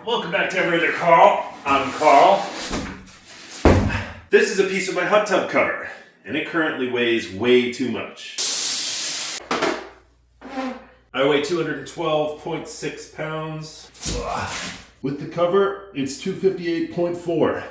Welcome back to Every Other Carl. I'm Carl. This is a piece of my hot tub cover, and it currently weighs way too much. I weigh 212.6 pounds. With the cover, it's 258.4.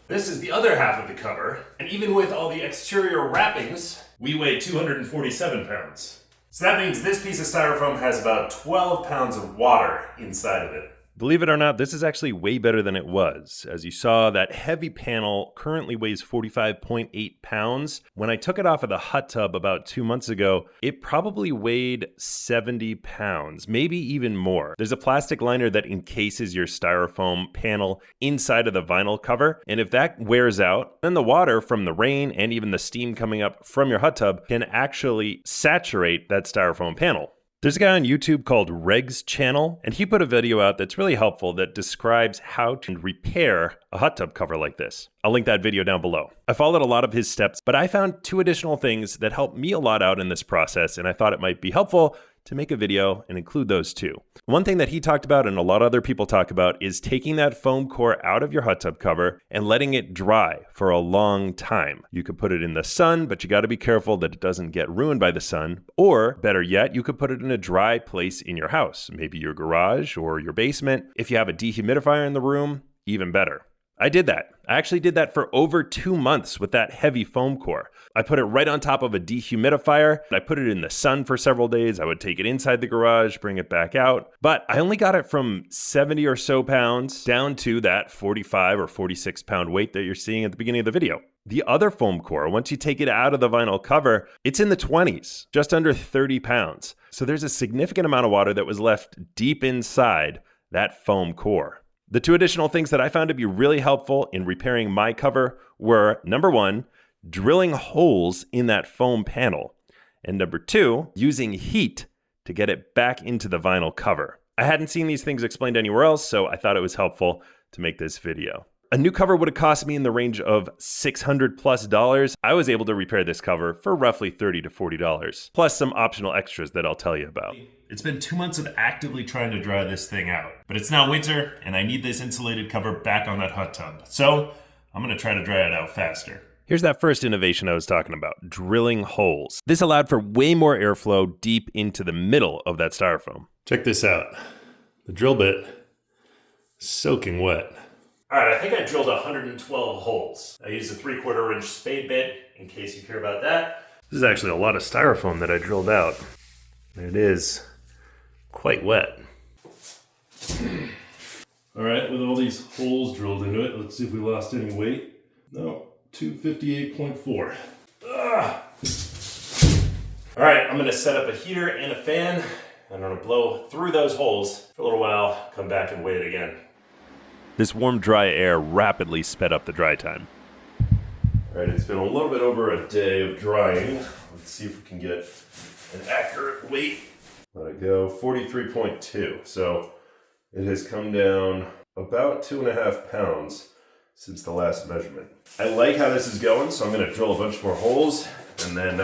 This is the other half of the cover, and even with all the exterior wrappings, we weigh 247 pounds. So that means this piece of styrofoam has about 12 pounds of water inside of it. Believe it or not, this is actually way better than it was. As you saw, that heavy panel currently weighs 45.8 pounds. When I took it off of the hot tub about 2 months ago, it probably weighed 70 pounds, maybe even more. There's a plastic liner that encases your styrofoam panel inside of the vinyl cover, and if that wears out, then the water from the rain and even the steam coming up from your hot tub can actually saturate that styrofoam panel. There's a guy on YouTube called Reg's channel, and he put a video out that's really helpful that describes how to repair a hot tub cover like this. I'll link that video down below. I followed a lot of his steps, but I found 2 additional things that helped me a lot out in this process, and I thought it might be helpful to make a video and include those too. One thing that he talked about and a lot of other people talk about is taking that foam core out of your hot tub cover and letting it dry for a long time. You could put it in the sun, but you gotta be careful that it doesn't get ruined by the sun. Or better yet, you could put it in a dry place in your house, maybe your garage or your basement. If you have a dehumidifier in the room, even better. I did that. I actually did that for over 2 months with that heavy foam core. I put it right on top of a dehumidifier. I put it in the sun for several days. I would take it inside the garage, bring it back out. But I only got it from 70 or so pounds down to that 45 or 46 pound weight that you're seeing at the beginning of the video. The other foam core, once you take it out of the vinyl cover, it's in the 20s, just under 30 pounds. So there's a significant amount of water that was left deep inside that foam core. The 2 additional things that I found to be really helpful in repairing my cover were, number 1, drilling holes in that foam panel, and number 2, using heat to get it back into the vinyl cover. I hadn't seen these things explained anywhere else, so I thought it was helpful to make this video. A new cover would have cost me in the range of $600+. I was able to repair this cover for roughly $30 to $40, plus some optional extras that I'll tell you about. It's been 2 months of actively trying to dry this thing out, but it's now winter and I need this insulated cover back on that hot tub. So I'm gonna try to dry it out faster. Here's that first innovation I was talking about, drilling holes. This allowed for way more airflow deep into the middle of that styrofoam. Check this out. The drill bit is soaking wet. All right, I think I drilled 112 holes. I used a 3/4 inch spade bit in case you care about that. This is actually a lot of styrofoam that I drilled out. There it is. Quite wet. All right, with all these holes drilled into it, let's see if we lost any weight. No, 258.4. All right, I'm gonna set up a heater and a fan, and I'm gonna blow through those holes for a little while, come back and weigh it again. This warm, dry air rapidly sped up the dry time. All right, it's been a little bit over a day of drying. Let's see if we can get an accurate weight. Let it go, 43.2. So it has come down about 2.5 pounds since the last measurement. I like how this is going, so I'm gonna drill a bunch more holes and then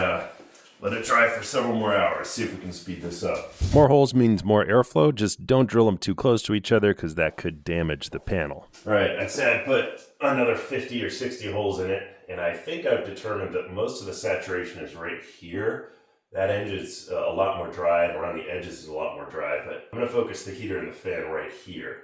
let it dry for several more hours, see if we can speed this up. More holes means more airflow, just don't drill them too close to each other because that could damage the panel. All right, I'd say I put another 50 or 60 holes in it, and I think I've determined that most of the saturation is right here. That edge is a lot more dry, and around the edges is a lot more dry, but I'm gonna focus the heater and the fan right here.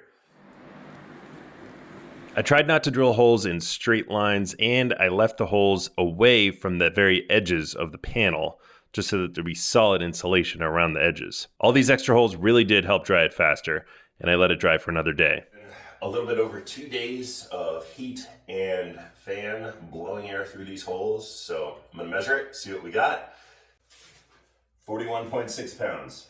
I tried not to drill holes in straight lines, and I left the holes away from the very edges of the panel, just so that there'd be solid insulation around the edges. All these extra holes really did help dry it faster, and I let it dry for another day. A little bit over 2 days of heat and fan blowing air through these holes, so I'm gonna measure it, see what we got. 41.6 pounds.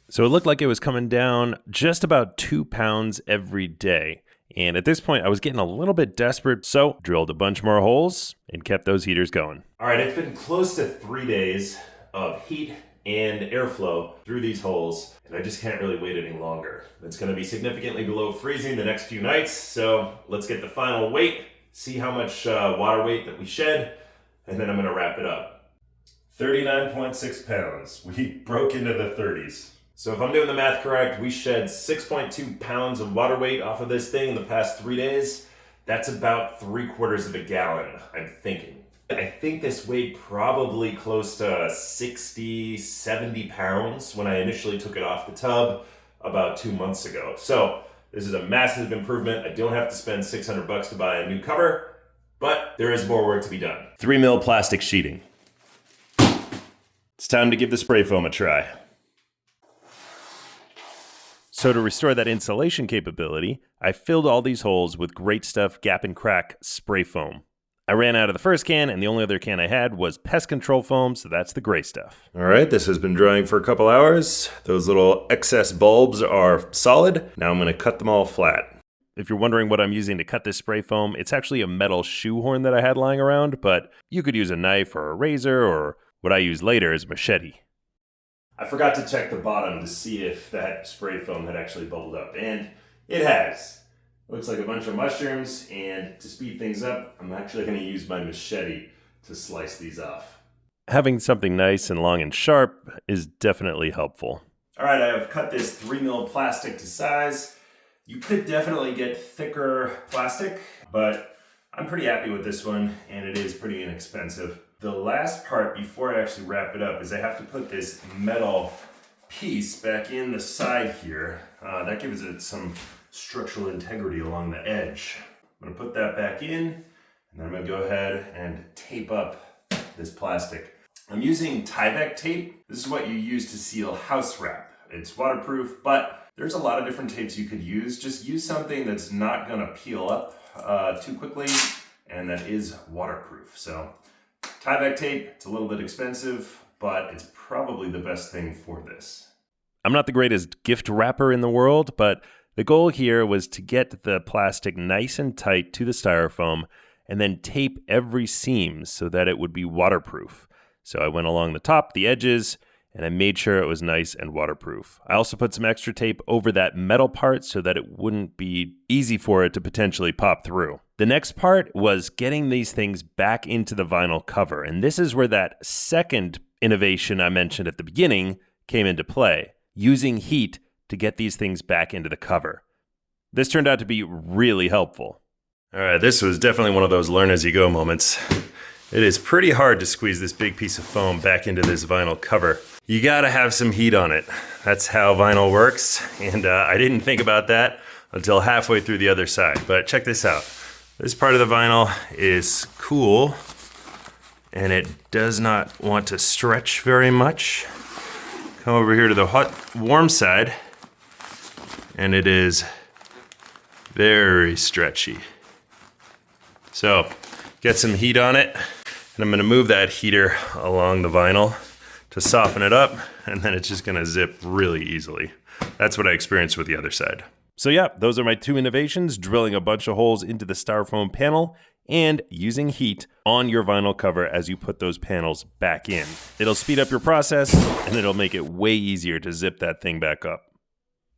So it looked like it was coming down just about 2 pounds every day. And at this point, I was getting a little bit desperate, so drilled a bunch more holes and kept those heaters going. All right, it's been close to 3 days of heat and airflow through these holes, and I just can't really wait any longer. It's gonna be significantly below freezing the next few nights, so let's get the final weight, see how much water weight that we shed, and then I'm gonna wrap it up. 39.6 pounds. We broke into the 30s. So if I'm doing the math correct, we shed 6.2 pounds of water weight off of this thing in the past 3 days. That's about 3/4 of a gallon, I'm thinking. I think this weighed probably close to 60, 70 pounds when I initially took it off the tub about 2 months ago. So this is a massive improvement. I don't have to spend $600 to buy a new cover, but there is more work to be done. 3mm plastic sheeting. It's time to give the spray foam a try. So to restore that insulation capability, I filled all these holes with Great Stuff Gap and Crack spray foam. I ran out of the first can, and the only other can I had was pest control foam, so that's the gray stuff. All right, this has been drying for a couple hours. Those little excess bulbs are solid. Now I'm gonna cut them all flat. If you're wondering what I'm using to cut this spray foam, it's actually a metal shoehorn that I had lying around, but you could use a knife or a razor, or what I use later is a machete. I forgot to check the bottom to see if that spray foam had actually bubbled up, and it has. Looks like a bunch of mushrooms, and to speed things up, I'm actually going to use my machete to slice these off. Having something nice and long and sharp is definitely helpful. All right, I have cut this 3mm plastic to size. You could definitely get thicker plastic, but I'm pretty happy with this one, and it is pretty inexpensive. The last part before I actually wrap it up is I have to put this metal piece back in the side here. That gives it some structural integrity along the edge. I'm gonna put that back in, and then I'm gonna go ahead and tape up this plastic. I'm using Tyvek tape. This is what you use to seal house wrap. It's waterproof, but there's a lot of different tapes you could use. Just use something that's not gonna peel up too quickly and that is waterproof. So Tyvek tape, it's a little bit expensive, but it's probably the best thing for this. I'm not the greatest gift wrapper in the world, but the goal here was to get the plastic nice and tight to the styrofoam and then tape every seam so that it would be waterproof. So I went along the top, the edges, and I made sure it was nice and waterproof. I also put some extra tape over that metal part so that it wouldn't be easy for it to potentially pop through. The next part was getting these things back into the vinyl cover, and this is where that second innovation I mentioned at the beginning came into play, using heat to get these things back into the cover. This turned out to be really helpful. All right, this was definitely one of those learn as you go moments. It is pretty hard to squeeze this big piece of foam back into this vinyl cover. You gotta have some heat on it. That's how vinyl works, and I didn't think about that until halfway through the other side. But check this out. This part of the vinyl is cool, and it does not want to stretch very much. Come over here to the hot, warm side, and it is very stretchy. So, get some heat on it, and I'm gonna move that heater along the vinyl to soften it up, and then it's just gonna zip really easily. That's what I experienced with the other side. So yeah, those are my two innovations, drilling a bunch of holes into the styrofoam panel and using heat on your vinyl cover as you put those panels back in. It'll speed up your process, and it'll make it way easier to zip that thing back up.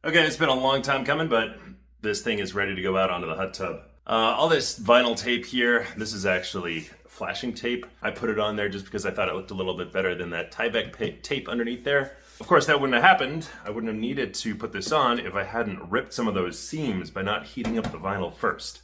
Okay, it's been a long time coming, but this thing is ready to go out onto the hot tub. All this vinyl tape here, this is actually flashing tape. I put it on there just because I thought it looked a little bit better than that Tyvek tape underneath there. Of course, that wouldn't have happened. I wouldn't have needed to put this on if I hadn't ripped some of those seams by not heating up the vinyl first.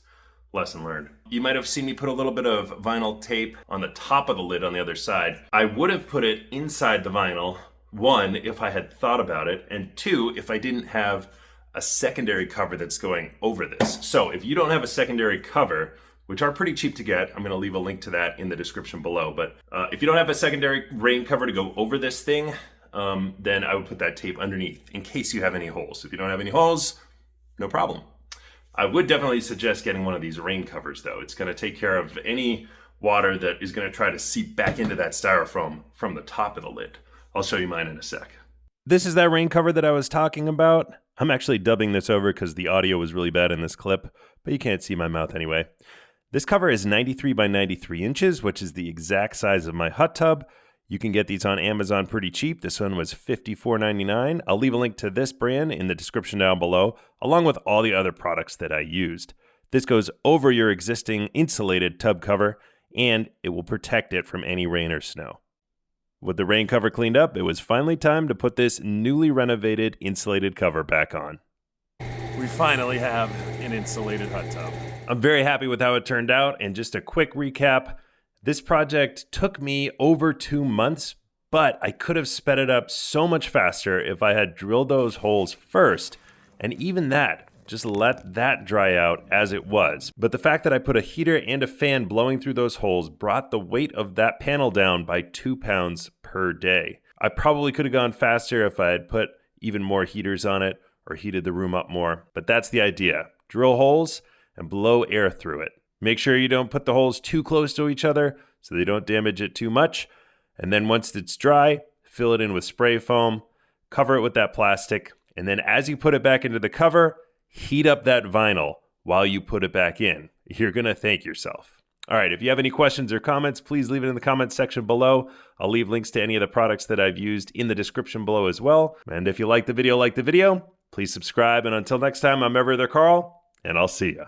Lesson learned. You might have seen me put a little bit of vinyl tape on the top of the lid on the other side. I would have put it inside the vinyl, one, if I had thought about it, and two, if I didn't have a secondary cover that's going over this. So if you don't have a secondary cover, which are pretty cheap to get, I'm gonna leave a link to that in the description below, but if you don't have a secondary rain cover to go over this thing, then I would put that tape underneath in case you have any holes. If you don't have any holes, no problem. I would definitely suggest getting one of these rain covers though. It's gonna take care of any water that is gonna try to seep back into that styrofoam from the top of the lid. I'll show you mine in a sec. This is that rain cover that I was talking about. I'm actually dubbing this over because the audio was really bad in this clip, but you can't see my mouth anyway. This cover is 93 by 93 inches, which is the exact size of my hot tub. You can get these on Amazon pretty cheap. This one was $54.99. I'll leave a link to this brand in the description down below, along with all the other products that I used. This goes over your existing insulated tub cover, and it will protect it from any rain or snow. With the rain cover cleaned up, it was finally time to put this newly renovated insulated cover back on. We finally have an insulated hot tub. I'm very happy with how it turned out, and just a quick recap, this project took me over 2 months, but I could have sped it up so much faster if I had drilled those holes first, and even that, just let that dry out as it was. But the fact that I put a heater and a fan blowing through those holes brought the weight of that panel down by 2 pounds per day. I probably could have gone faster if I had put even more heaters on it or heated the room up more, but that's the idea. Drill holes and blow air through it. Make sure you don't put the holes too close to each other so they don't damage it too much. And then once it's dry, fill it in with spray foam, cover it with that plastic, and then as you put it back into the cover, heat up that vinyl while you put it back in. You're gonna thank yourself. All right, if you have any questions or comments, please leave it in the comments section below. I'll leave links to any of the products that I've used in the description below as well. And if you like the video, please subscribe. And until next time, I'm Everyther Carl, and I'll see ya.